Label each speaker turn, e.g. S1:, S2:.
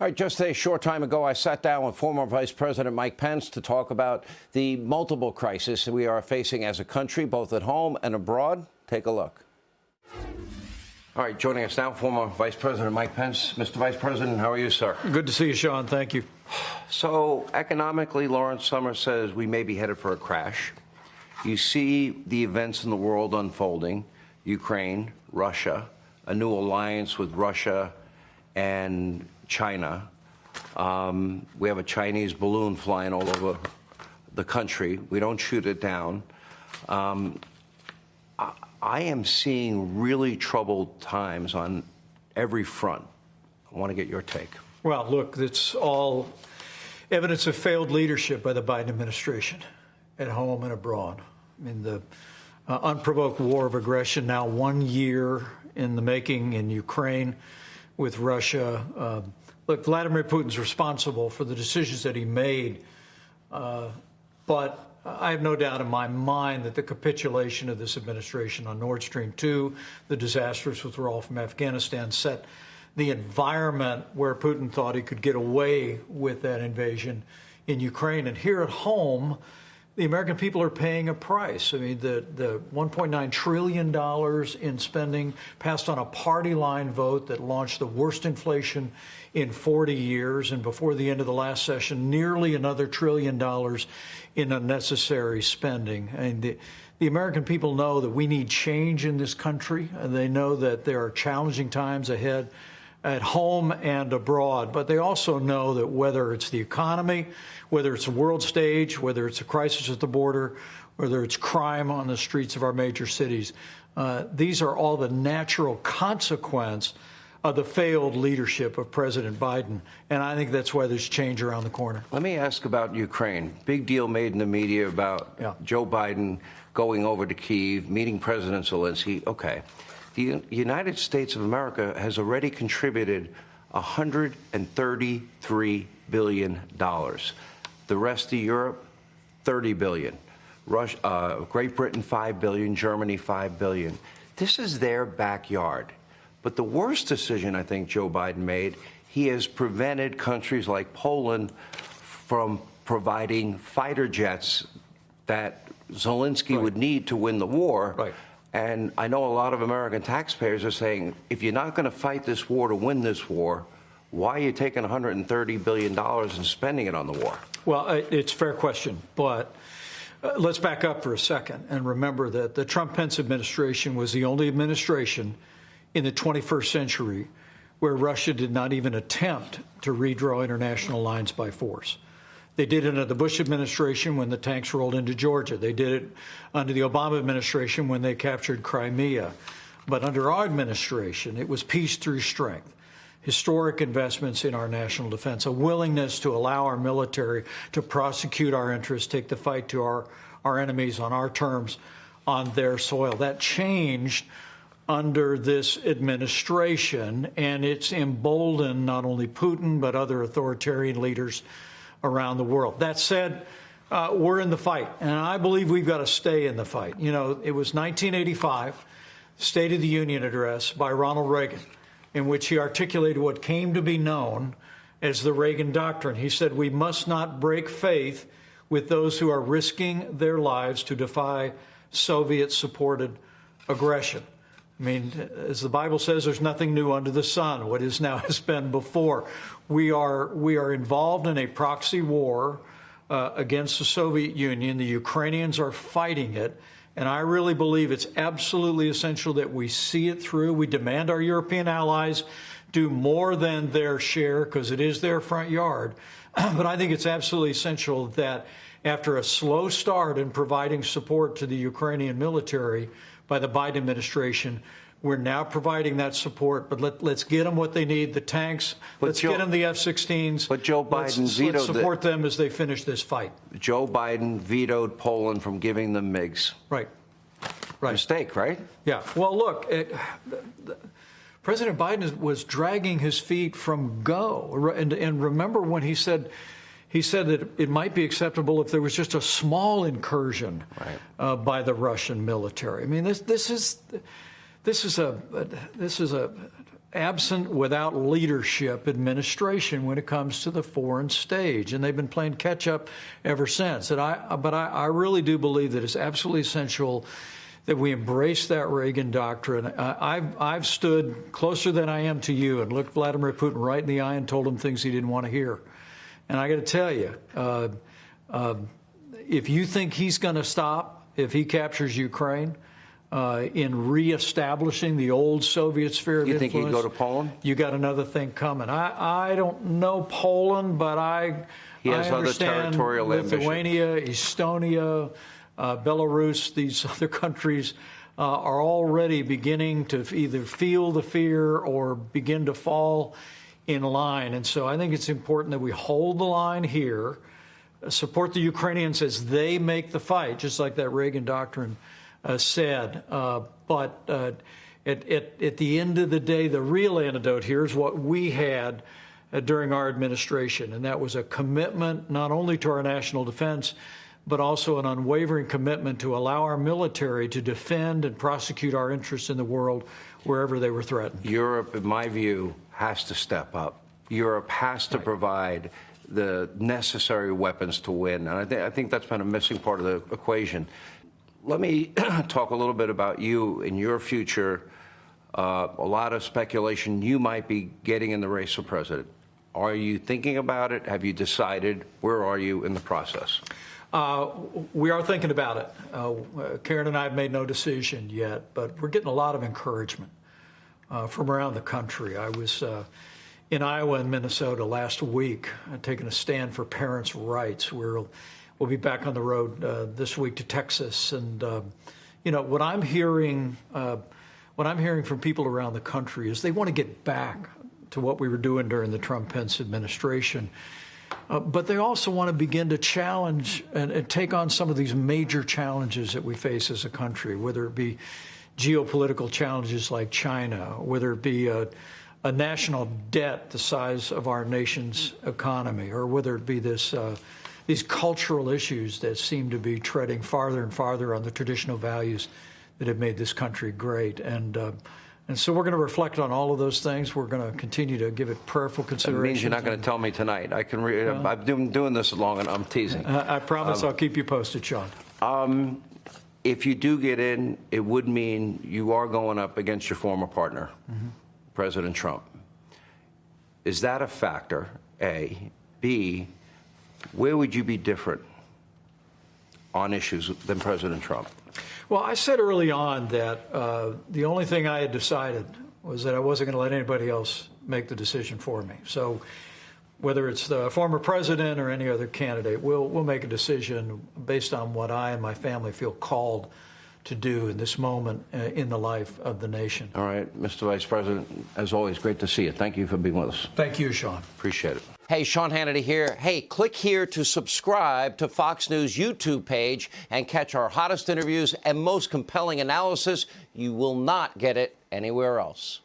S1: All right, just a short time ago, I sat down with former Vice President Mike Pence to talk about the multiple crises we are facing as a country, both at home and abroad. Take a look. All right, joining us now, former Vice President Mike Pence. Mr. Vice President, how are you, sir?
S2: Good to see you, Sean. Thank you.
S1: So, economically, Lawrence Summers says we may be headed for a crash. You see the events in the world unfolding: Ukraine, Russia, a new alliance with Russia and China. We have a Chinese balloon flying all over the country. We don't shoot it down. I am seeing really troubled times on every front. I want to get your take.
S2: Well, look, it's all evidence of failed leadership by the Biden administration at home and abroad. I mean, the unprovoked war of aggression, now 1 year in the making in Ukraine with Russia. Look, Vladimir Putin's responsible for the decisions that he made, but I have no doubt in my mind that the capitulation of this administration on Nord Stream 2, the disastrous withdrawal from Afghanistan, set the environment where Putin thought he could get away with that invasion in Ukraine. And here at home, the American people are paying a price. I mean, the $1.9 trillion in spending passed on a party line vote that launched the worst inflation in 40 years. And before the end of the last session, nearly another $1 trillion in unnecessary spending. And the American people know that we need change in this country. And they know that there are challenging times ahead at home and abroad, but they also know that whether it's the economy, whether it's a world stage, whether it's a crisis at the border, whether it's crime on the streets of our major cities, these are all the natural consequence of the failed leadership of President Biden. And I think that's why there's change around the corner.
S1: Let me ask about Ukraine. Big deal made in the media about Joe Biden going over to Kyiv, meeting President Zelensky. Okay. The United States of America has already contributed $133 billion. The rest of Europe, $30 billion. Great Britain, $5 billion. Germany, $5 billion. This is their backyard. But the worst decision I think Joe Biden made, he has prevented countries like Poland from providing fighter jets that Zelensky would need to win the war.
S2: Right.
S1: And I know a lot of American taxpayers are saying, if you're not going to fight this war to win this war, why are you taking $130 billion and spending it on the war?
S2: Well, it's a fair question, but let's back up for a second and remember that the Trump-Pence administration was the only administration in the 21st century where Russia did not even attempt to redraw international lines by force. They did it under the Bush administration when the tanks rolled into Georgia. They did it under the Obama administration when they captured Crimea. But under our administration, it was peace through strength, historic investments in our national defense, a willingness to allow our military to prosecute our interests, take the fight to our enemies on our terms, on their soil. That changed under this administration, and it's emboldened not only Putin, but other authoritarian leaders around the world. That said, we're in the fight, and I believe we've got to stay in the fight. You know, it was 1985, State of the Union address by Ronald Reagan, in which he articulated what came to be known as the Reagan Doctrine. He said, we must not break faith with those who are risking their lives to defy Soviet-supported aggression. I mean, as the Bible says, there's nothing new under the sun. What is now has been before. We are involved in a proxy war against the Soviet Union. The Ukrainians are fighting it. And I really believe it's absolutely essential that we see it through. We demand our European allies do more than their share because it is their front yard. But I think it's absolutely essential that after a slow start in providing support to the Ukrainian military by the Biden administration, we're now providing that support, but let's get them what they need, the tanks. Let's get them the F-16s.
S1: But Joe Biden vetoed
S2: let's support them as they finish this fight.
S1: Joe Biden vetoed Poland from giving them MiGs.
S2: Right.
S1: Mistake, right?
S2: Yeah. Well, look, President Biden was dragging his feet from go. And remember when he said that it might be acceptable if there was just a small incursion by the Russian military. I mean, this is a absent without leadership administration when it comes to the foreign stage, and they've been playing catch up ever since. But I really do believe that it's absolutely essential that we embrace that Reagan doctrine. I've stood closer than I am to you and looked Vladimir Putin right in the eye and told him things he didn't want to hear. And I got to tell you, if you think he's going to stop if he captures Ukraine, in reestablishing the old Soviet sphere of influence.
S1: You think he'd go to Poland?
S2: You got another thing coming. I don't know Poland, but
S1: he has
S2: I understand
S1: other territorial
S2: Lithuania, Estonia, Belarus, these other countries are already beginning to either feel the fear or begin to fall in line. And so I think it's important that we hold the line here, support the Ukrainians as they make the fight, just like that Reagan doctrine said. But at the end of the day, the real antidote here is what we had during our administration, and that was a commitment not only to our national defense, but also an unwavering commitment to allow our military to defend and prosecute our interests in the world wherever they were threatened.
S1: Europe, in my view, has to step up. Europe has to provide the necessary weapons to win, and I think that's been a missing part of the equation. Let me talk a little bit about you and your future. A lot of speculation you might be getting in the race for president. Are you thinking about it? Have you decided? Where are you in the process?
S2: We are thinking about it. Karen and I have made no decision yet, but we're getting a lot of encouragement from around the country. I was in Iowa and Minnesota last week, taking a stand for parents' rights. We'll be back on the road this week to Texas, and what I'm hearing from people around the country is they want to get back to what we were doing during the Trump-Pence administration. But they also want to begin to challenge and take on some of these major challenges that we face as a country, whether it be geopolitical challenges like China, whether it be a national debt the size of our nation's economy, or whether it be these cultural issues that seem to be treading farther and farther on the traditional values that have made this country great. And so we're going to reflect on all of those things. We're going to continue to give it prayerful consideration.
S1: That means you're not going to tell me tonight. I can read. I've been doing this long, and I'm teasing.
S2: I promise I'll keep you posted, Sean.
S1: If you do get in, it would mean you are going up against your former partner, President Trump. Is that a factor, A? B, where would you be different on issues than President Trump?
S2: Well, I said early on that the only thing I had decided was that I wasn't going to let anybody else make the decision for me. So whether it's the former president or any other candidate, we'll make a decision based on what I and my family feel called to do in this moment in the life of the nation.
S1: All right, Mr. Vice President, as always, great to see you. Thank you for being with us.
S2: Thank you, Sean.
S1: Appreciate it.
S3: Hey, Sean Hannity here. Hey, click here to subscribe to Fox News YouTube page and catch our hottest interviews and most compelling analysis. You will not get it anywhere else.